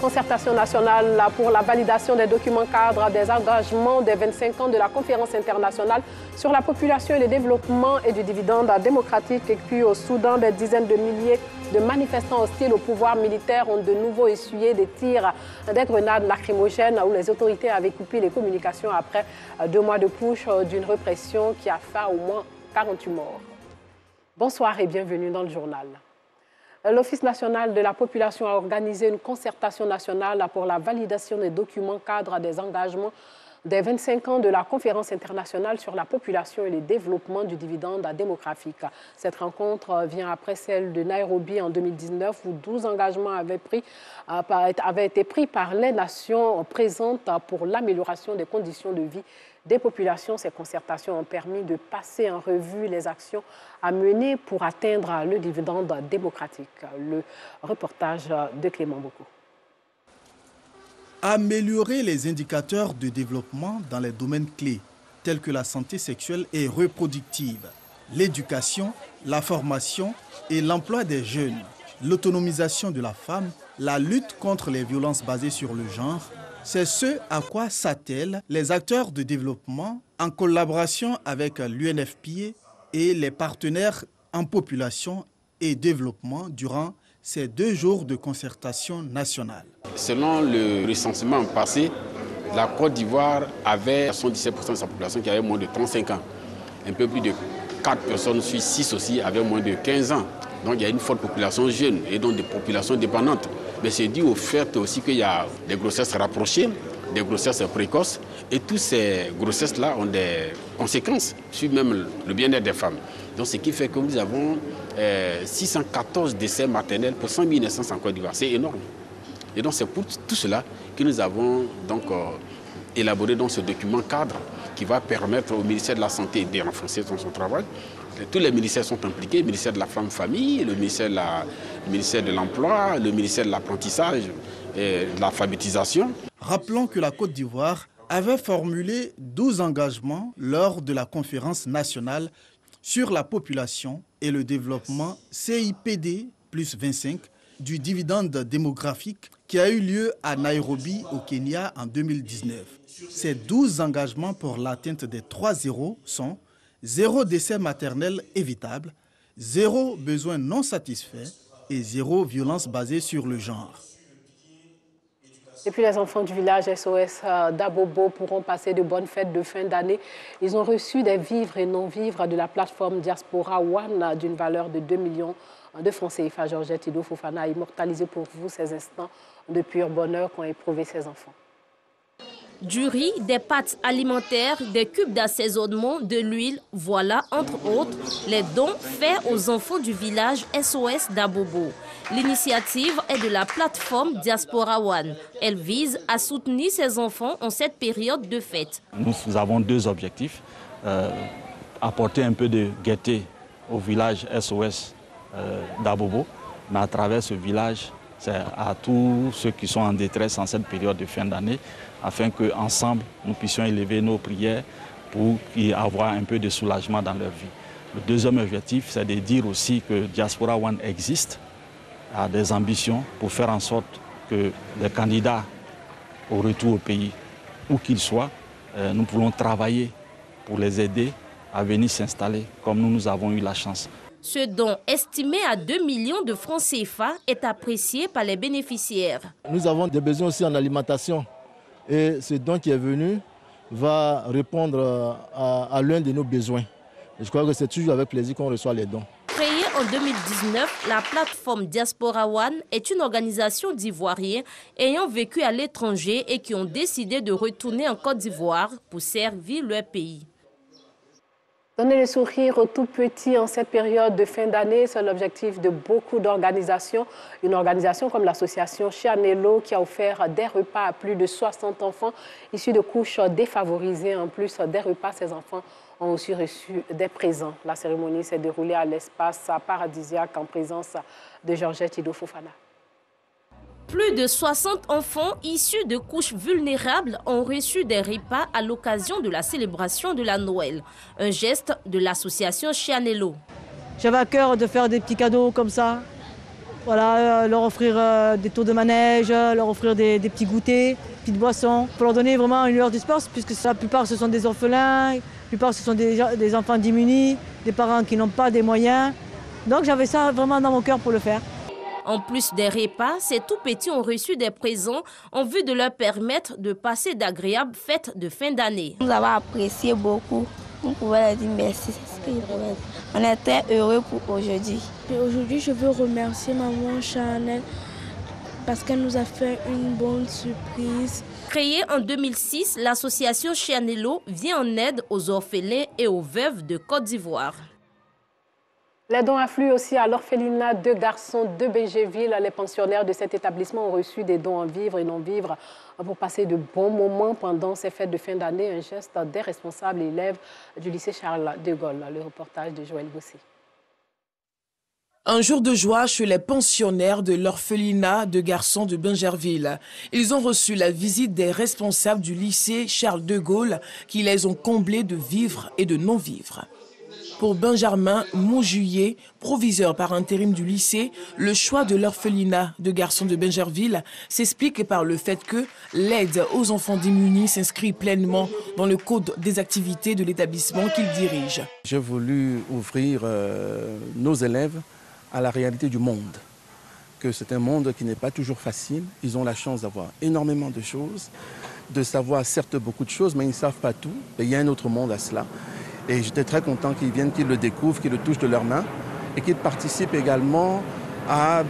concertation nationale pour la validation des documents cadres des engagements des 25 ans de la conférence internationale sur la population et le développement et du dividende démocratique. Et puis au Soudan, des dizaines de milliers de manifestants hostiles au pouvoir militaire ont de nouveau essuyé des tirs, des grenades lacrymogènes où les autorités avaient coupé les communications après 2 mois de push d'une répression qui a fait au moins 48 morts. Bonsoir et bienvenue dans le journal. L'Office national de la population a organisé une concertation nationale pour la validation des documents cadres des engagements des 25 ans de la conférence internationale sur la population et le développement du dividende démographique. Cette rencontre vient après celle de Nairobi en 2019 où 12 engagements avaient été pris par les nations présentes pour l'amélioration des conditions de vie des populations. Ces concertations ont permis de passer en revue les actions à mener pour atteindre le dividende démocratique. Le reportage de Clément Boko. Améliorer les indicateurs de développement dans les domaines clés, tels que la santé sexuelle et reproductive, l'éducation, la formation et l'emploi des jeunes, l'autonomisation de la femme, la lutte contre les violences basées sur le genre, c'est ce à quoi s'attellent les acteurs de développement en collaboration avec l'UNFPA et les partenaires en population et développement durant ces 2 jours de concertation nationale. Selon le recensement passé, la Côte d'Ivoire avait 77% de sa population qui avait moins de 35 ans. Un peu plus de 4 personnes sur 6 aussi avaient moins de 15 ans. Donc il y a une forte population jeune et donc des populations dépendantes. Mais c'est dû au fait aussi qu'il y a des grossesses rapprochées, des grossesses précoces. Et toutes ces grossesses-là ont des conséquences sur même le bien-être des femmes. Donc ce qui fait que nous avons 614 décès maternels pour 100 000 naissances en Côte d'Ivoire. C'est énorme. Et donc c'est pour tout cela que nous avons donc élaboré ce document cadre qui va permettre au ministère de la Santé de renforcer son travail. Tous les ministères sont impliqués, le ministère de la Femme-Famille, le ministère de l'Emploi, le ministère de l'Apprentissage et de l'Alphabétisation. Rappelons que la Côte d'Ivoire avait formulé 12 engagements lors de la conférence nationale sur la population et le développement CIPD plus 25 du dividende démographique qui a eu lieu à Nairobi au Kenya en 2019. Ces 12 engagements pour l'atteinte des 3 zéros sont 0 décès maternel évitable, 0 besoin non satisfait et 0 violence basée sur le genre. Et puis les enfants du village SOS d'Abobo pourront passer de bonnes fêtes de fin d'année. Ils ont reçu des vivres et non-vivres de la plateforme Diaspora One d'une valeur de 2 millions de francs CFA. Georgette Ido Fofana a immortalisé pour vous ces instants de pur bonheur qu'ont éprouvé ces enfants. Du riz, des pâtes alimentaires, des cubes d'assaisonnement, de l'huile, voilà entre autres les dons faits aux enfants du village SOS d'Abobo. L'initiative est de la plateforme Diaspora One. Elle vise à soutenir ces enfants en cette période de fête. Nous avons 2 objectifs. Apporter un peu de gaieté au village SOS d'Abobo, mais à travers ce village, c'est à tous ceux qui sont en détresse en cette période de fin d'année, afin qu'ensemble, nous puissions élever nos prières pour y avoir un peu de soulagement dans leur vie. Le deuxième objectif, c'est de dire aussi que Diaspora One existe, a des ambitions pour faire en sorte que les candidats au retour au pays, où qu'ils soient, nous pouvons travailler pour les aider à venir s'installer comme nous avons eu la chance. Ce don, estimé à 2 millions de francs CFA, est apprécié par les bénéficiaires. Nous avons des besoins aussi en alimentation. Et ce don qui est venu va répondre à l'un de nos besoins. Et je crois que c'est toujours avec plaisir qu'on reçoit les dons. Créée en 2019, la plateforme Diaspora One est une organisation d'Ivoiriens ayant vécu à l'étranger et qui ont décidé de retourner en Côte d'Ivoire pour servir leur pays. Donner le sourire aux tout petits en cette période de fin d'année, c'est l'objectif de beaucoup d'organisations. Une organisation comme l'association Chianello qui a offert des repas à plus de 60 enfants issus de couches défavorisées. En plus des repas, ces enfants ont aussi reçu des présents. La cérémonie s'est déroulée à l'espace paradisiaque en présence de Georgette Ido Fofana. Plus de 60 enfants issus de couches vulnérables ont reçu des repas à l'occasion de la célébration de la Noël. Un geste de l'association Chianello. J'avais à cœur de faire des petits cadeaux comme ça Voilà, leur offrir des tours de manège, leur offrir des petits goûters, petites boissons, pour leur donner vraiment une lueur du sport, puisque la plupart ce sont des orphelins, la plupart ce sont des enfants démunis, des parents qui n'ont pas des moyens. Donc j'avais ça vraiment dans mon cœur pour le faire. En plus des repas, ces tout-petits ont reçu des présents en vue de leur permettre de passer d'agréables fêtes de fin d'année. Nous avons apprécié beaucoup. On pouvait leur dire merci. On est très heureux pour aujourd'hui. Aujourd'hui, je veux remercier maman Chanel parce qu'elle nous a fait une bonne surprise. Créée en 2006, l'association Chanelo vient en aide aux orphelins et aux veuves de Côte d'Ivoire. Les dons affluent aussi à l'orphelinat de garçons de Benjerville. Les pensionnaires de cet établissement ont reçu des dons en vivres et non-vivres pour passer de bons moments pendant ces fêtes de fin d'année. Un geste des responsables élèves du lycée Charles de Gaulle. Le reportage de Joël Bossé. Un jour de joie chez les pensionnaires de l'orphelinat de garçons de Benjerville. Ils ont reçu la visite des responsables du lycée Charles de Gaulle qui les ont comblés de vivres et de non-vivres. Pour Benjamin Moujuyer, proviseur par intérim du lycée, le choix de l'orphelinat de garçons de Benjerville s'explique par le fait que l'aide aux enfants démunis s'inscrit pleinement dans le code des activités de l'établissement qu'il dirige. J'ai voulu ouvrir nos élèves à la réalité du monde, que c'est un monde qui n'est pas toujours facile. Ils ont la chance d'avoir énormément de choses, de savoir certes beaucoup de choses, mais ils ne savent pas tout. Et il y a un autre monde à cela. Et j'étais très content qu'ils viennent, qu'ils le découvrent, qu'ils le touchent de leurs mains et qu'ils participent également à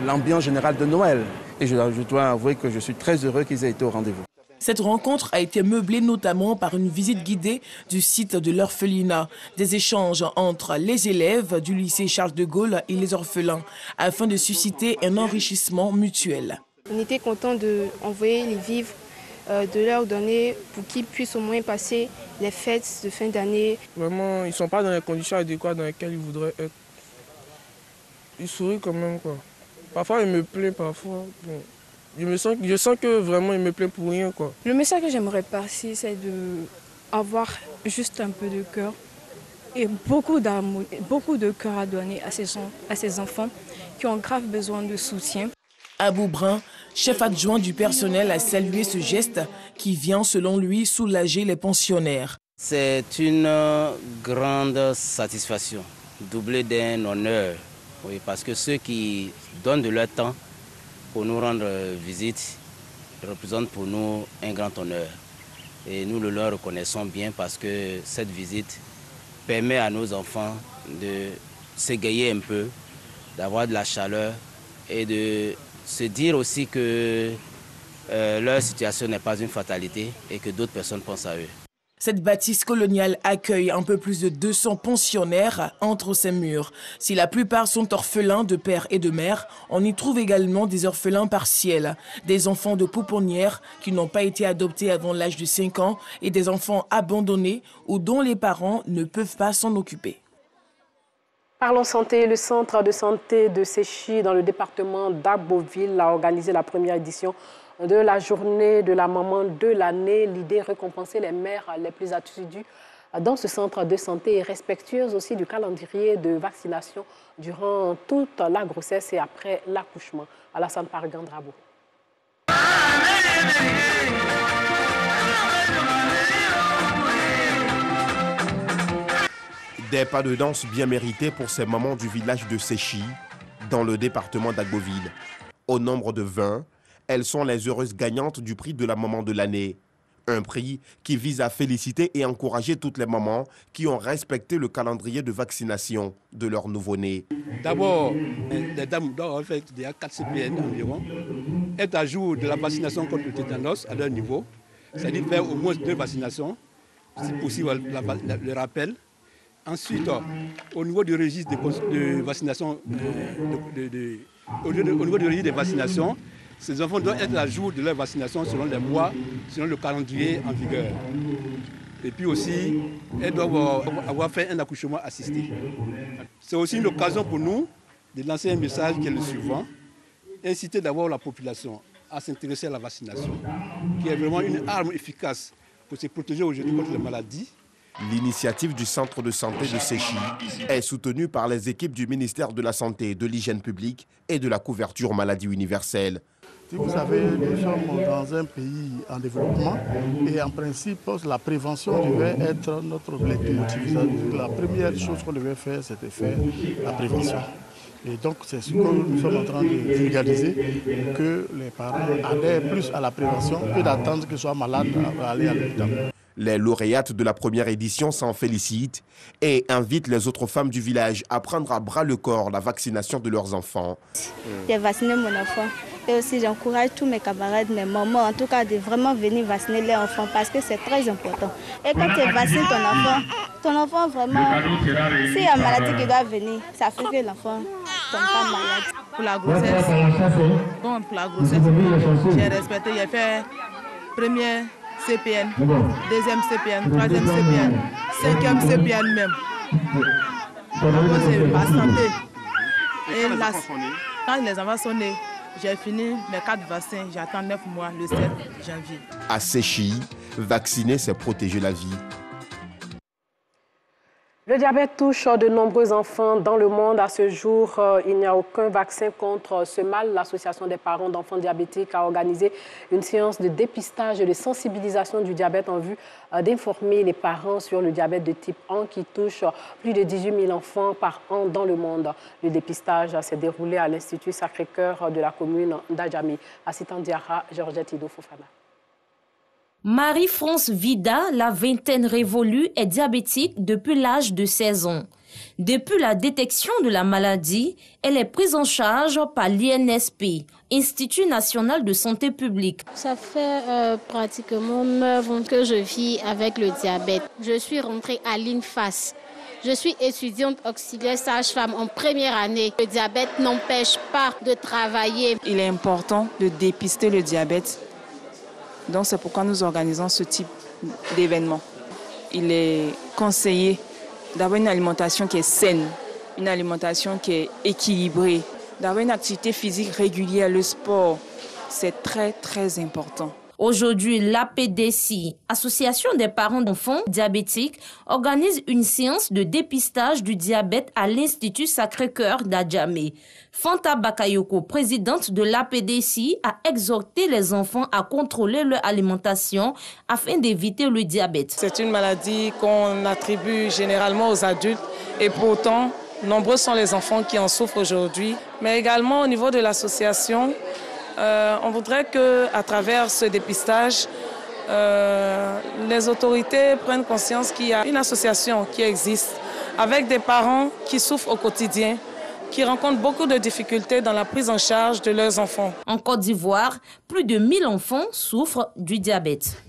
l'ambiance générale de Noël. Et je dois avouer que je suis très heureux qu'ils aient été au rendez-vous. Cette rencontre a été meublée notamment par une visite guidée du site de l'orphelinat, des échanges entre les élèves du lycée Charles de Gaulle et les orphelins, afin de susciter un enrichissement mutuel. On était content d'envoyer les vivres, de leur donner pour qu'ils puissent au moins passer les fêtes de fin d'année. Vraiment, ils ne sont pas dans les conditions adéquates dans lesquelles ils voudraient être. Ils sourient quand même, quoi. Parfois, ils me plaignent, parfois. Bon. Je sens que vraiment, ils me plaignent pour rien, quoi. Le message que j'aimerais passer, c'est d'avoir juste un peu de cœur et beaucoup d'amour, beaucoup de cœur à donner à ces enfants qui ont grave besoin de soutien. Abou Brun, chef adjoint du personnel, a salué ce geste qui vient, selon lui, soulager les pensionnaires. C'est une grande satisfaction, doublée d'un honneur. Oui, parce que ceux qui donnent de leur temps pour nous rendre visite représentent pour nous un grand honneur. Et nous le leur reconnaissons bien parce que cette visite permet à nos enfants de s'égayer un peu, d'avoir de la chaleur et de se dire aussi que leur situation n'est pas une fatalité et que d'autres personnes pensent à eux. Cette bâtisse coloniale accueille un peu plus de 200 pensionnaires entre ses murs. Si la plupart sont orphelins de père et de mère, on y trouve également des orphelins partiels, des enfants de pouponnières qui n'ont pas été adoptés avant l'âge de 5 ans et des enfants abandonnés ou dont les parents ne peuvent pas s'en occuper. Parlons santé. Le centre de santé de Séchy dans le département d'Agboville a organisé la première édition de la journée de la maman de l'année. L'idée, récompenser les mères les plus assidues dans ce centre de santé et respectueuse aussi du calendrier de vaccination durant toute la grossesse et après l'accouchement. Alassane Pargandrabo. Des pas de danse bien mérités pour ces mamans du village de Séchy, dans le département d'Agboville. Au nombre de 20, elles sont les heureuses gagnantes du prix de la maman de l'année. Un prix qui vise à féliciter et encourager toutes les mamans qui ont respecté le calendrier de vaccination de leur nouveau-né. D'abord, les dames doivent avoir fait déjà 4 CPN environ, être à jour de la vaccination contre le tétanos à leur niveau, c'est-à-dire faire au moins 2 vaccinations, si possible le rappel. Ensuite, au niveau du registre de vaccination, au niveau du registre des vaccinations, ces enfants doivent être à jour de leur vaccination selon les mois, selon le calendrier en vigueur. Et puis aussi, elles doivent avoir fait un accouchement assisté. C'est aussi une occasion pour nous de lancer un message qui est le suivant. Inciter d'abord la population à s'intéresser à la vaccination, qui est vraiment une arme efficace pour se protéger aujourd'hui contre les maladies. L'initiative du centre de santé de Séchy est soutenue par les équipes du ministère de la Santé, de l'Hygiène publique et de la couverture maladie universelle. Si vous savez, nous sommes dans un pays en développement et en principe, la prévention devait être notre leitmotiv. La première chose qu'on devait faire, c'était faire la prévention. Et donc, c'est ce que nous sommes en train de vulgariser, que les parents adhèrent plus à la prévention que d'attendre qu'ils soient malades pour aller à l'hôpital. Les lauréates de la première édition s'en félicitent et invitent les autres femmes du village à prendre à bras le corps la vaccination de leurs enfants. J'ai vacciné mon enfant et aussi j'encourage tous mes camarades, mes mamans, en tout cas de vraiment venir vacciner leurs enfants parce que c'est très important. Et quand tu vaccines ton enfant vraiment, s'il y a une maladie qui doit venir, ça fait que l'enfant ne tombe pas malade. Pour la grossesse, j'ai respecté, j'ai fait première CPN, deuxième CPN, troisième CPN, cinquième CPN même. C'est ma santé. Et là, quand les enfants sont nés, j'ai fini mes 4 vaccins, j'attends 9 mois le 7 janvier. À Séchy, vacciner, c'est protéger la vie. Le diabète touche de nombreux enfants dans le monde. À ce jour, il n'y a aucun vaccin contre ce mal. L'Association des parents d'enfants diabétiques a organisé une séance de dépistage et de sensibilisation du diabète en vue d'informer les parents sur le diabète de type 1 qui touche plus de 18 000 enfants par an dans le monde. Le dépistage s'est déroulé à l'Institut Sacré-Cœur de la commune d'Adjamé. À Sitandiara, Georgette Ido Fofana. Marie-France Vida, la vingtaine révolue, est diabétique depuis l'âge de 16 ans. Depuis la détection de la maladie, elle est prise en charge par l'INSP, Institut national de santé publique. Ça fait pratiquement 9 ans que je vis avec le diabète. Je suis rentrée à l'INFAS. Je suis étudiante auxiliaire sage-femme en première année. Le diabète n'empêche pas de travailler. Il est important de dépister le diabète. Donc c'est pourquoi nous organisons ce type d'événement. Il est conseillé d'avoir une alimentation qui est saine, une alimentation qui est équilibrée, d'avoir une activité physique régulière, le sport, c'est très très important. Aujourd'hui, l'APDC, Association des parents d'enfants diabétiques, organise une séance de dépistage du diabète à l'Institut Sacré-Cœur d'Adjamé. Fanta Bakayoko, présidente de l'APDC, a exhorté les enfants à contrôler leur alimentation afin d'éviter le diabète. C'est une maladie qu'on attribue généralement aux adultes et pourtant, nombreux sont les enfants qui en souffrent aujourd'hui. Mais également au niveau de l'association, on voudrait qu'à travers ce dépistage, les autorités prennent conscience qu'il y a une association qui existe avec des parents qui souffrent au quotidien, qui rencontrent beaucoup de difficultés dans la prise en charge de leurs enfants. En Côte d'Ivoire, plus de 1000 enfants souffrent du diabète.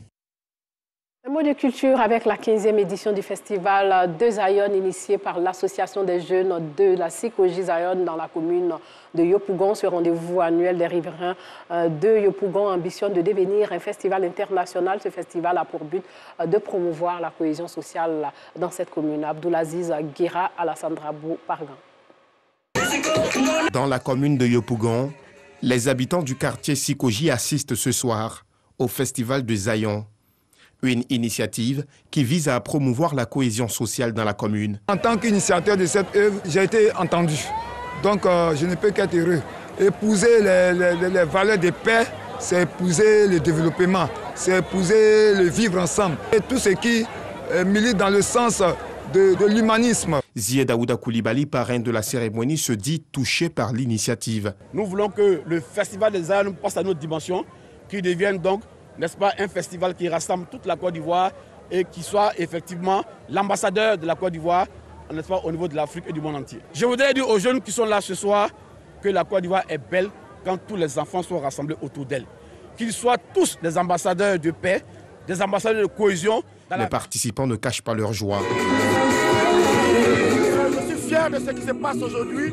Un mot de culture avec la 15e édition du festival de Zion initié par l'association des jeunes de la Sikoji Zion dans la commune de Yopougon. Ce rendez-vous annuel des riverains de Yopougon ambitionne de devenir un festival international. Ce festival a pour but de promouvoir la cohésion sociale dans cette commune. Abdoulaziz Guira, Alassandra Bou, Pargan. Dans la commune de Yopougon, les habitants du quartier Sikoji assistent ce soir au festival de Zion. Une initiative qui vise à promouvoir la cohésion sociale dans la commune. En tant qu'initiateur de cette œuvre, j'ai été entendu. Donc je ne peux qu'être heureux. Épouser les valeurs de paix, c'est épouser le développement, c'est épouser le vivre ensemble. Et tout ce qui milite dans le sens de l'humanisme. Zied Daouda Koulibaly, parrain de la cérémonie, se dit touché par l'initiative. Nous voulons que le festival des Zion passe à notre dimension, qu'il devienne donc, n'est-ce pas, un festival qui rassemble toute la Côte d'Ivoire et qui soit effectivement l'ambassadeur de la Côte d'Ivoire, n'est-ce pas, au niveau de l'Afrique et du monde entier. Je voudrais dire aux jeunes qui sont là ce soir que la Côte d'Ivoire est belle quand tous les enfants sont rassemblés autour d'elle. Qu'ils soient tous des ambassadeurs de paix, des ambassadeurs de cohésion. Les participants ne cachent pas leur joie. Je suis fier de ce qui se passe aujourd'hui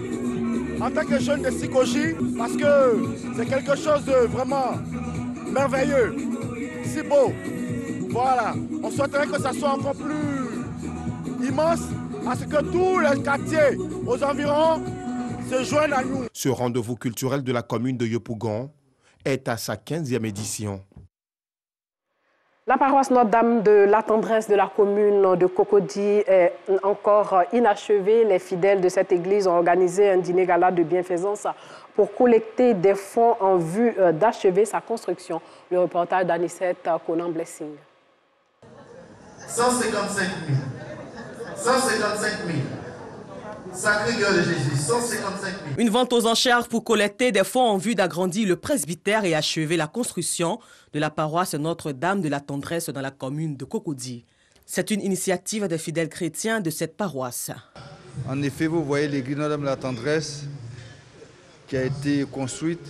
en tant que jeune de Sikoji parce que c'est quelque chose de vraiment merveilleux, si beau. Voilà, on souhaiterait que ça soit encore plus immense à ce que tous les quartiers aux environs se joignent à nous. Ce rendez-vous culturel de la commune de Yopougon est à sa 15e édition. La paroisse Notre-Dame de la Tendresse de la commune de Cocody est encore inachevée. Les fidèles de cette église ont organisé un dîner gala de bienfaisance pour collecter des fonds en vue d'achever sa construction. Le reportage d'Anicette Conan Blessing. 155 000. 155 000. Sacré cœur de Jésus, 155 000. Une vente aux enchères pour collecter des fonds en vue d'agrandir le presbytère et achever la construction de la paroisse Notre-Dame de la Tendresse dans la commune de Cocody. C'est une initiative des fidèles chrétiens de cette paroisse. En effet, vous voyez l'église Notre-Dame de la Tendresse qui a été construite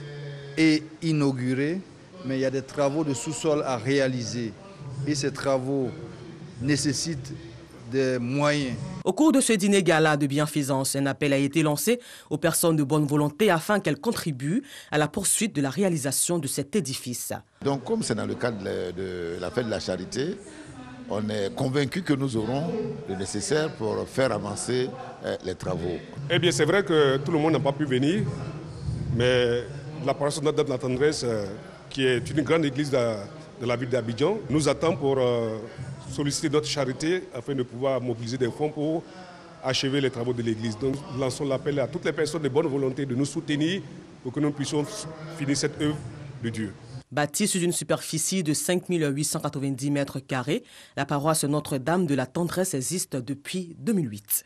et inaugurée, mais il y a des travaux de sous-sol à réaliser. Et ces travaux nécessitent des moyens. Au cours de ce dîner gala de bienfaisance, un appel a été lancé aux personnes de bonne volonté afin qu'elles contribuent à la poursuite de la réalisation de cet édifice. Donc, comme c'est dans le cadre de la fête de la charité, on est convaincu que nous aurons le nécessaire pour faire avancer les travaux. Eh bien, c'est vrai que tout le monde n'a pas pu venir, mais la paroisse Notre-Dame de la Tendresse, qui est une grande église de la ville d'Abidjan, nous attend pour solliciter notre charité afin de pouvoir mobiliser des fonds pour achever les travaux de l'église. Donc, nous lançons l'appel à toutes les personnes de bonne volonté de nous soutenir pour que nous puissions finir cette œuvre de Dieu. Bâtie sur une superficie de 5 890 mètres carrés, la paroisse Notre-Dame de la Tendresse existe depuis 2008.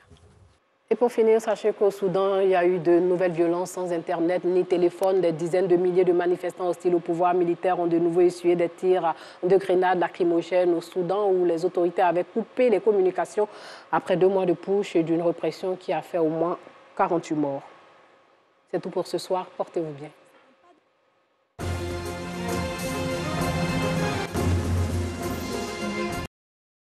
Et pour finir, sachez qu'au Soudan, il y a eu de nouvelles violences sans Internet ni téléphone. Des dizaines de milliers de manifestants hostiles au pouvoir militaire ont de nouveau essuyé des tirs de grenades lacrymogènes au Soudan, où les autorités avaient coupé les communications après 2 mois de push et d'une répression qui a fait au moins 48 morts. C'est tout pour ce soir. Portez-vous bien.